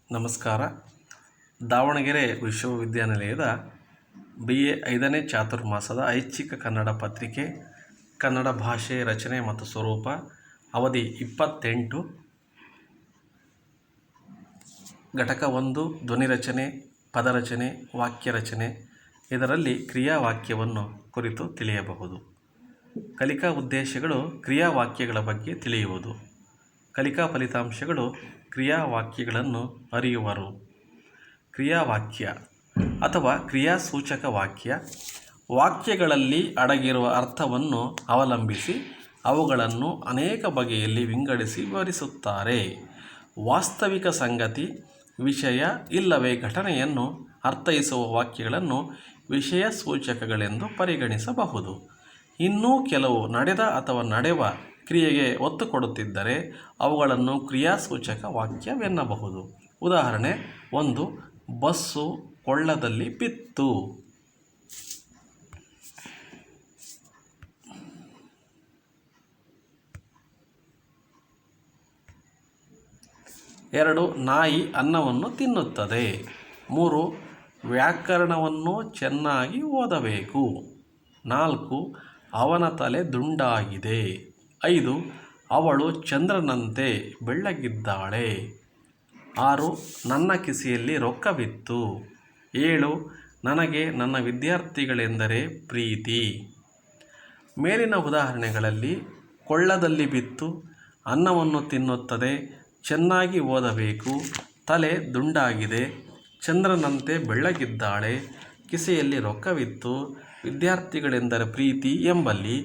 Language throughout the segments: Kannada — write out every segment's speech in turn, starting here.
ನಮಸ್ಕಾರ. ದಾವಣಗೆರೆ ವಿಶ್ವವಿದ್ಯಾನಿಲಯದ BA 5ನೇ ಚಾತುರ್ಮಾಸದ ಐಚ್ಛಿಕ ಕನ್ನಡ ಪತ್ರಿಕೆ ಕನ್ನಡ ಭಾಷೆ ರಚನೆ ಮತ್ತು ಸ್ವರೂಪ ಅವಧಿ 28 ಘಟಕ 1 ಧ್ವನಿರಚನೆ, ಪದರಚನೆ, ವಾಕ್ಯರಚನೆ. ಇದರಲ್ಲಿ ಕ್ರಿಯಾವಾಕ್ಯವನ್ನು ಕುರಿತು ತಿಳಿಯಬಹುದು. ಕಲಿಕಾ ಉದ್ದೇಶಗಳು ಕ್ರಿಯಾವಾಕ್ಯಗಳ ಬಗ್ಗೆ ತಿಳಿಯುವುದು. ಕಲಿಕಾ ಫಲಿತಾಂಶಗಳು ಕ್ರಿಯಾವಾಕ್ಯಗಳನ್ನು ಅರಿಯುವರು. ಕ್ರಿಯಾವಾಕ್ಯ ಅಥವಾ ಕ್ರಿಯಾಸೂಚಕ ವಾಕ್ಯ ವಾಕ್ಯಗಳಲ್ಲಿ ಅಡಗಿರುವ ಅರ್ಥವನ್ನು ಅವಲಂಬಿಸಿ ಅವುಗಳನ್ನು ಅನೇಕ ಬಗೆಯಲ್ಲಿ ವಿಂಗಡಿಸಿ ವಿವರಿಸುತ್ತಾರೆ. ವಾಸ್ತವಿಕ ಸಂಗತಿ, ವಿಷಯ ಇಲ್ಲವೇ ಘಟನೆಯನ್ನು ಅರ್ಥೈಸುವ ವಾಕ್ಯಗಳನ್ನು ವಿಷಯ ಸೂಚಕಗಳೆಂದು ಪರಿಗಣಿಸಬಹುದು. ಇನ್ನೂ ಕೆಲವು ನಡೆದ ಅಥವಾ ನಡೆವ ಕ್ರಿಯೆಗೆ ಒತ್ತು ಕೊಡುತ್ತಿದ್ದರೆ ಅವುಗಳನ್ನು ಕ್ರಿಯಾಸೂಚಕ ವಾಕ್ಯವೆನ್ನಬಹುದು. ಉದಾಹರಣೆ 1. ಬಸ್ಸು ಕೊಳ್ಳದಲ್ಲಿ ಬಿತ್ತು. 2. ನಾಯಿ ಅನ್ನವನ್ನು ತಿನ್ನುತ್ತದೆ. 3. ವ್ಯಾಕರಣವನ್ನು ಚೆನ್ನಾಗಿ ಓದಬೇಕು. 4. ಅವನ ತಲೆ ದುಂಡಾಗಿದೆ. 5. ಅವಳು ಚಂದ್ರನಂತೆ ಬೆಳ್ಳಗಿದ್ದಾಳೆ. 6. ನನ್ನ ಕಿಸೆಯಲ್ಲಿ ರೊಕ್ಕವಿತ್ತು. 7. ನನಗೆ ನನ್ನ ವಿದ್ಯಾರ್ಥಿಗಳೆಂದರೆ ಪ್ರೀತಿ. ಮೇಲಿನ ಉದಾಹರಣೆಗಳಲ್ಲಿ ಕೊಳ್ಳದಲ್ಲಿ ಬಿತ್ತು, ಅನ್ನವನ್ನು ತಿನ್ನುತ್ತದೆ, ಚೆನ್ನಾಗಿ ಓದಬೇಕು, ತಲೆ ದುಂಡಾಗಿದೆ, ಚಂದ್ರನಂತೆ ಬೆಳ್ಳಗಿದ್ದಾಳೆ, ಕಿಸೆಯಲ್ಲಿ ರೊಕ್ಕವಿತ್ತು, ವಿದ್ಯಾರ್ಥಿಗಳೆಂದರೆ ಪ್ರೀತಿ ಎಂಬಲ್ಲಿ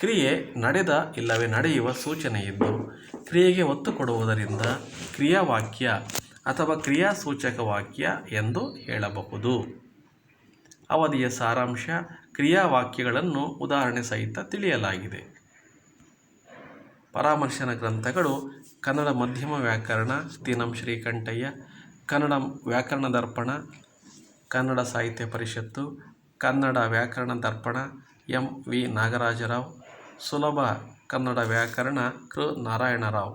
ಕ್ರಿಯೆ ನಡೆದ ಇಲ್ಲವೇ ನಡೆಯುವ ಸೂಚನೆಯಿದ್ದು ಕ್ರಿಯೆಗೆ ಒತ್ತು ಕೊಡುವುದರಿಂದ ಕ್ರಿಯಾವಾಕ್ಯ ಅಥವಾ ಕ್ರಿಯಾಸೂಚಕ ವಾಕ್ಯ ಎಂದು ಹೇಳಬಹುದು. ಅವಧಿಯ ಸಾರಾಂಶ: ಕ್ರಿಯಾವಾಕ್ಯಗಳನ್ನು ಉದಾಹರಣೆ ಸಹಿತ ತಿಳಿಯಲಾಗಿದೆ. ಪರಾಮರ್ಶನ ಗ್ರಂಥಗಳು: ಕನ್ನಡ ಮಧ್ಯಮ ವ್ಯಾಕರಣ ತಿ. ನಂ. ಶ್ರೀಕಂಠಯ್ಯ, ಕನ್ನಡ ವ್ಯಾಕರಣ ದರ್ಪಣ, ಕನ್ನಡ ಸಾಹಿತ್ಯ ಪರಿಷತ್ತು, ಕನ್ನಡ ವ್ಯಾಕರಣ ದರ್ಪಣ ಎಂ. ವಿ. ನಾಗರಾಜರಾವ್, ಸುಲಭ ಕನ್ನಡ ವ್ಯಾಕರಣ ಕೃ. ನಾರಾಯಣರಾವ್.